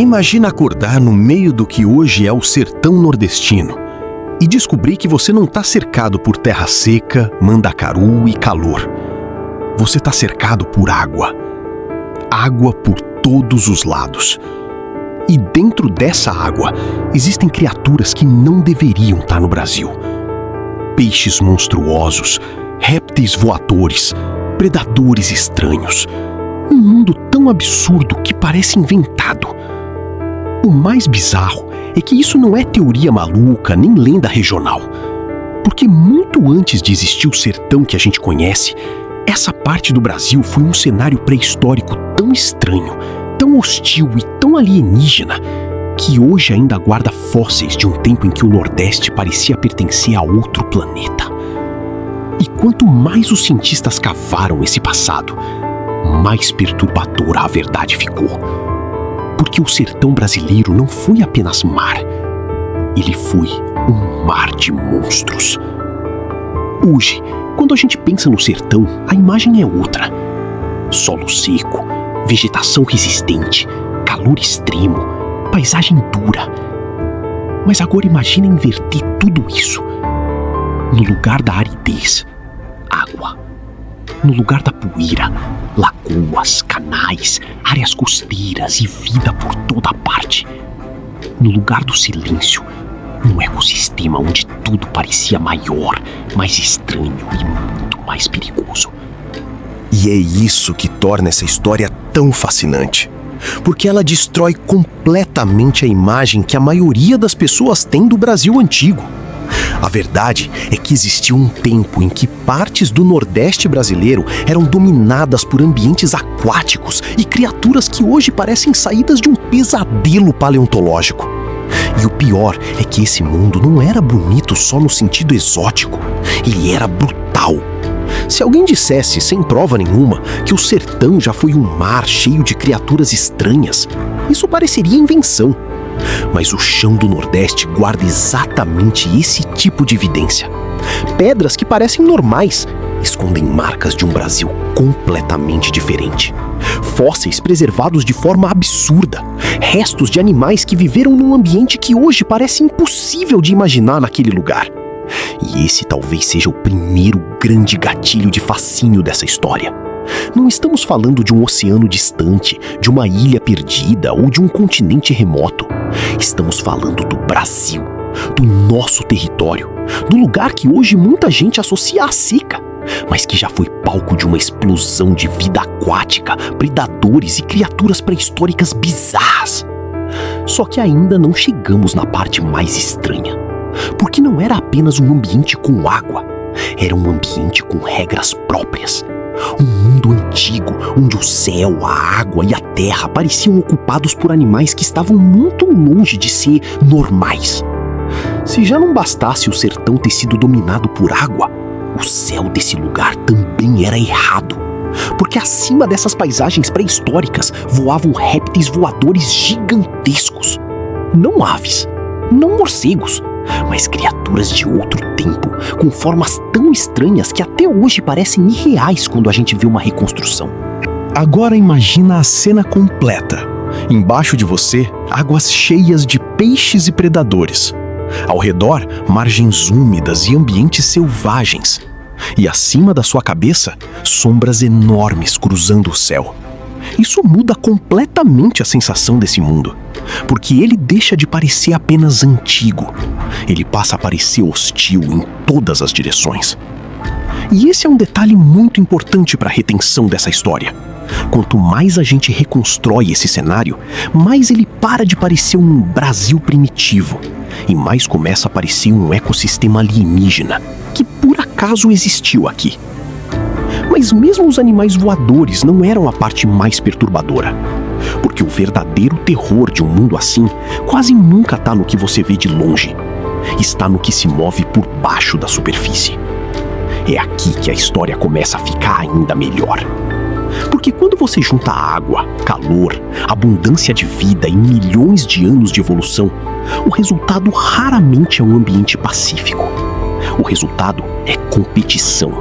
Imagina acordar no meio do que hoje é o sertão nordestino e descobrir que você não está cercado por terra seca, mandacaru e calor. Você está cercado por água. Água por todos os lados. E dentro dessa água existem criaturas que não deveriam estar no Brasil. Peixes monstruosos, répteis voadores, predadores estranhos. Um mundo tão absurdo que parece inventado. O mais bizarro é que isso não é teoria maluca nem lenda regional. Porque muito antes de existir o sertão que a gente conhece, essa parte do Brasil foi um cenário pré-histórico tão estranho, tão hostil e tão alienígena, que hoje ainda guarda fósseis de um tempo em que o Nordeste parecia pertencer a outro planeta. E quanto mais os cientistas cavaram esse passado, mais perturbadora a verdade ficou. Porque o sertão brasileiro não foi apenas mar, ele foi um mar de monstros. Hoje, quando a gente pensa no sertão, a imagem é outra. Solo seco, vegetação resistente, calor extremo, paisagem dura. Mas agora imagina inverter tudo isso. No lugar da aridez, água. No lugar da poeira, lagoas, canais, áreas costeiras e vida por toda parte. No lugar do silêncio, um ecossistema onde tudo parecia maior, mais estranho e muito mais perigoso. E é isso que torna essa história tão fascinante. Porque ela destrói completamente a imagem que a maioria das pessoas tem do Brasil antigo. A verdade é que existiu um tempo em que partes do Nordeste brasileiro eram dominadas por ambientes aquáticos e criaturas que hoje parecem saídas de um pesadelo paleontológico. E o pior é que esse mundo não era bonito só no sentido exótico, ele era brutal. Se alguém dissesse, sem prova nenhuma, que o sertão já foi um mar cheio de criaturas estranhas, isso pareceria invenção. Mas o chão do Nordeste guarda exatamente esse tipo de evidência. Pedras que parecem normais escondem marcas de um Brasil completamente diferente. Fósseis preservados de forma absurda. Restos de animais que viveram num ambiente que hoje parece impossível de imaginar naquele lugar. E esse talvez seja o primeiro grande gatilho de fascínio dessa história. Não estamos falando de um oceano distante, de uma ilha perdida ou de um continente remoto. Estamos falando do Brasil, do nosso território, do lugar que hoje muita gente associa à seca, mas que já foi palco de uma explosão de vida aquática, predadores e criaturas pré-históricas bizarras. Só que ainda não chegamos na parte mais estranha, porque não era apenas um ambiente com água, era um ambiente com regras próprias. Um mundo antigo, onde o céu, a água e a terra pareciam ocupados por animais que estavam muito longe de ser normais. Se já não bastasse o sertão ter sido dominado por água, o céu desse lugar também era errado. Porque acima dessas paisagens pré-históricas voavam répteis voadores gigantescos. Não aves, não morcegos, mas criaturas de outro tempo, com formas tão estranhas que até hoje parecem irreais quando a gente vê uma reconstrução. Agora imagina a cena completa. Embaixo de você, águas cheias de peixes e predadores. Ao redor, margens úmidas e ambientes selvagens. E acima da sua cabeça, sombras enormes cruzando o céu. Isso muda completamente a sensação desse mundo, porque ele deixa de parecer apenas antigo. Ele passa a parecer hostil em todas as direções. E esse é um detalhe muito importante para a retenção dessa história. Quanto mais a gente reconstrói esse cenário, mais ele para de parecer um Brasil primitivo e mais começa a parecer um ecossistema alienígena que por acaso existiu aqui. Mas mesmo os animais voadores não eram a parte mais perturbadora. Porque o verdadeiro terror de um mundo assim quase nunca está no que você vê de longe. Está no que se move por baixo da superfície. É aqui que a história começa a ficar ainda melhor. Porque quando você junta água, calor, abundância de vida e milhões de anos de evolução, o resultado raramente é um ambiente pacífico. O resultado é competição,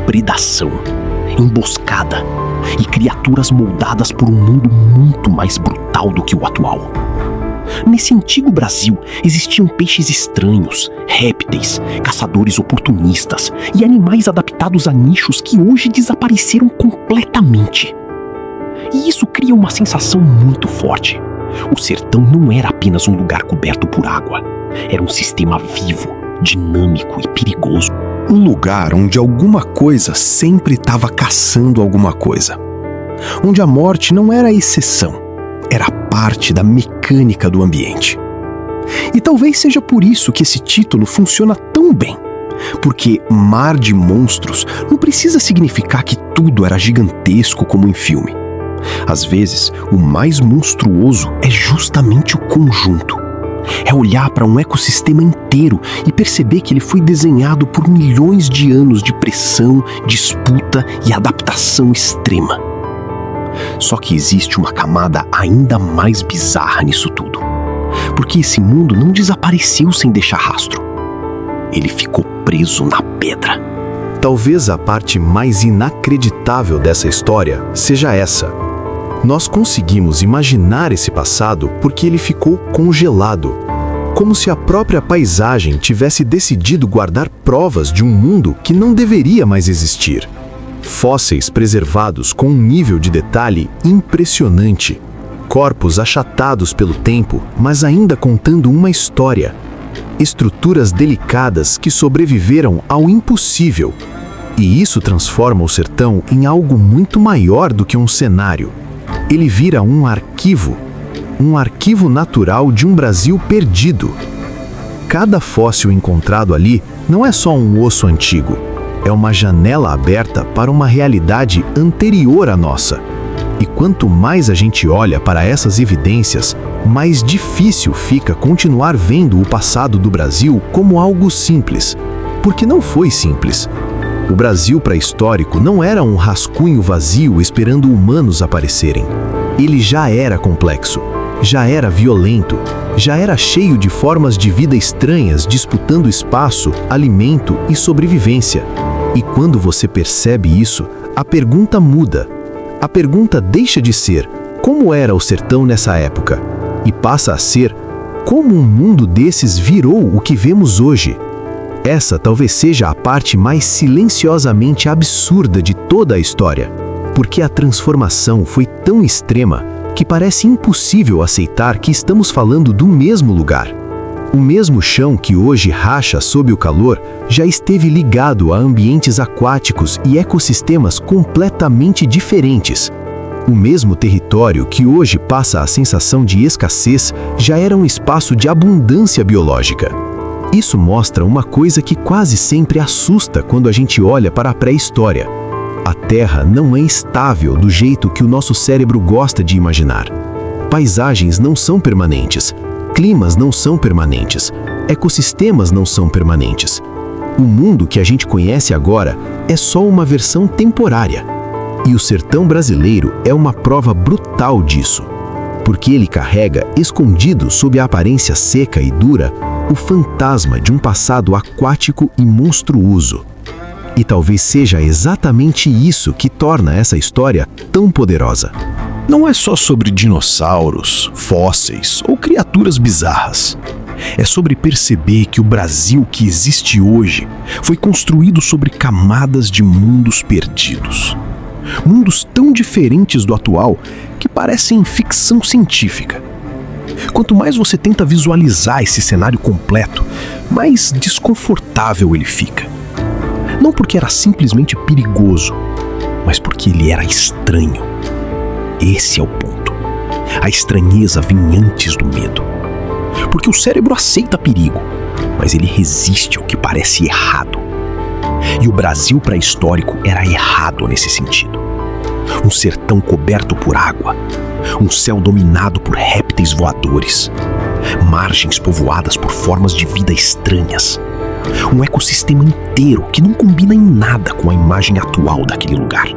predação, emboscada, e criaturas moldadas por um mundo muito mais brutal do que o atual. Nesse antigo Brasil existiam peixes estranhos, répteis, caçadores oportunistas e animais adaptados a nichos que hoje desapareceram completamente. E isso cria uma sensação muito forte. O sertão não era apenas um lugar coberto por água. Era um sistema vivo, dinâmico e perigoso. Um lugar onde alguma coisa sempre estava caçando alguma coisa. Onde a morte não era a exceção, era parte da mecânica do ambiente. E talvez seja por isso que esse título funciona tão bem. Porque Mar de Monstros não precisa significar que tudo era gigantesco como em filme. Às vezes, o mais monstruoso é justamente o conjunto. É olhar para um ecossistema inteiro e perceber que ele foi desenhado por milhões de anos de pressão, disputa e adaptação extrema. Só que existe uma camada ainda mais bizarra nisso tudo. Porque esse mundo não desapareceu sem deixar rastro. Ele ficou preso na pedra. Talvez a parte mais inacreditável dessa história seja essa. Nós conseguimos imaginar esse passado porque ele ficou congelado, como se a própria paisagem tivesse decidido guardar provas de um mundo que não deveria mais existir. Fósseis preservados com um nível de detalhe impressionante, corpos achatados pelo tempo, mas ainda contando uma história, estruturas delicadas que sobreviveram ao impossível. E isso transforma o sertão em algo muito maior do que um cenário. Ele vira um arquivo natural de um Brasil perdido. Cada fóssil encontrado ali não é só um osso antigo, é uma janela aberta para uma realidade anterior à nossa. E quanto mais a gente olha para essas evidências, mais difícil fica continuar vendo o passado do Brasil como algo simples, porque não foi simples. O Brasil pré-histórico não era um rascunho vazio esperando humanos aparecerem. Ele já era complexo, já era violento, já era cheio de formas de vida estranhas disputando espaço, alimento e sobrevivência. E quando você percebe isso, a pergunta muda. A pergunta deixa de ser como era o sertão nessa época e passa a ser como um mundo desses virou o que vemos hoje. Essa talvez seja a parte mais silenciosamente absurda de toda a história, porque a transformação foi tão extrema que parece impossível aceitar que estamos falando do mesmo lugar. O mesmo chão que hoje racha sob o calor já esteve ligado a ambientes aquáticos e ecossistemas completamente diferentes. O mesmo território que hoje passa a sensação de escassez já era um espaço de abundância biológica. Isso mostra uma coisa que quase sempre assusta quando a gente olha para a pré-história. A Terra não é estável do jeito que o nosso cérebro gosta de imaginar. Paisagens não são permanentes, climas não são permanentes, ecossistemas não são permanentes. O mundo que a gente conhece agora é só uma versão temporária. E o sertão brasileiro é uma prova brutal disso, porque ele carrega, escondido sob a aparência seca e dura, o fantasma de um passado aquático e monstruoso. E talvez seja exatamente isso que torna essa história tão poderosa. Não é só sobre dinossauros, fósseis ou criaturas bizarras. É sobre perceber que o Brasil que existe hoje foi construído sobre camadas de mundos perdidos. Mundos tão diferentes do atual que parecem ficção científica. Quanto mais você tenta visualizar esse cenário completo, mais desconfortável ele fica. Não porque era simplesmente perigoso, mas porque ele era estranho. Esse é o ponto. A estranheza vem antes do medo. Porque o cérebro aceita perigo, mas ele resiste ao que parece errado. E o Brasil pré-histórico era errado nesse sentido. Um sertão coberto por água, um céu dominado por répteis voadores, margens povoadas por formas de vida estranhas, um ecossistema inteiro que não combina em nada com a imagem atual daquele lugar.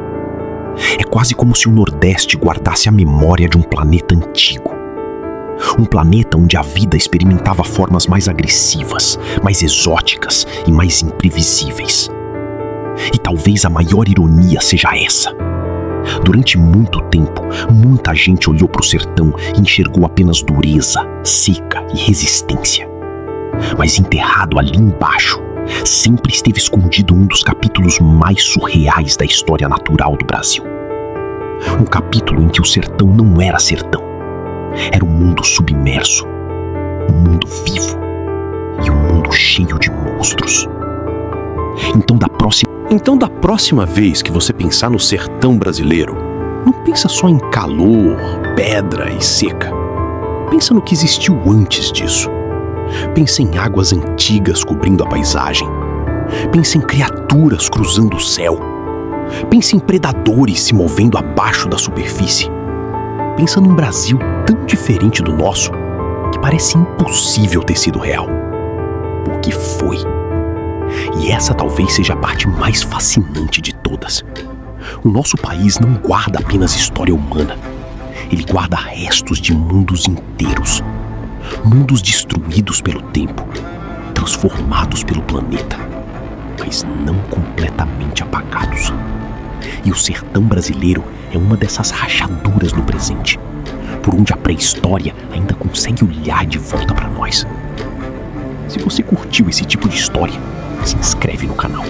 É quase como se o Nordeste guardasse a memória de um planeta antigo. Um planeta onde a vida experimentava formas mais agressivas, mais exóticas e mais imprevisíveis. E talvez a maior ironia seja essa. Durante muito tempo, muita gente olhou para o sertão e enxergou apenas dureza, seca e resistência. Mas enterrado ali embaixo, sempre esteve escondido um dos capítulos mais surreais da história natural do Brasil. Um capítulo em que o sertão não era sertão. Era um mundo submerso, um mundo vivo e um mundo cheio de monstros. Então, da próxima vez que você pensar no sertão brasileiro, não pensa só em calor, pedra e seca. Pensa no que existiu antes disso. Pensa em águas antigas cobrindo a paisagem. Pensa em criaturas cruzando o céu. Pensa em predadores se movendo abaixo da superfície. Pensa num Brasil tão diferente do nosso que parece impossível ter sido real. Porque foi. E essa talvez seja a parte mais fascinante de todas. O nosso país não guarda apenas história humana. Ele guarda restos de mundos inteiros. Mundos destruídos pelo tempo, transformados pelo planeta, mas não completamente apagados. E o sertão brasileiro é uma dessas rachaduras no presente, por onde a pré-história ainda consegue olhar de volta para nós. Se você curtiu esse tipo de história, se inscreve no canal.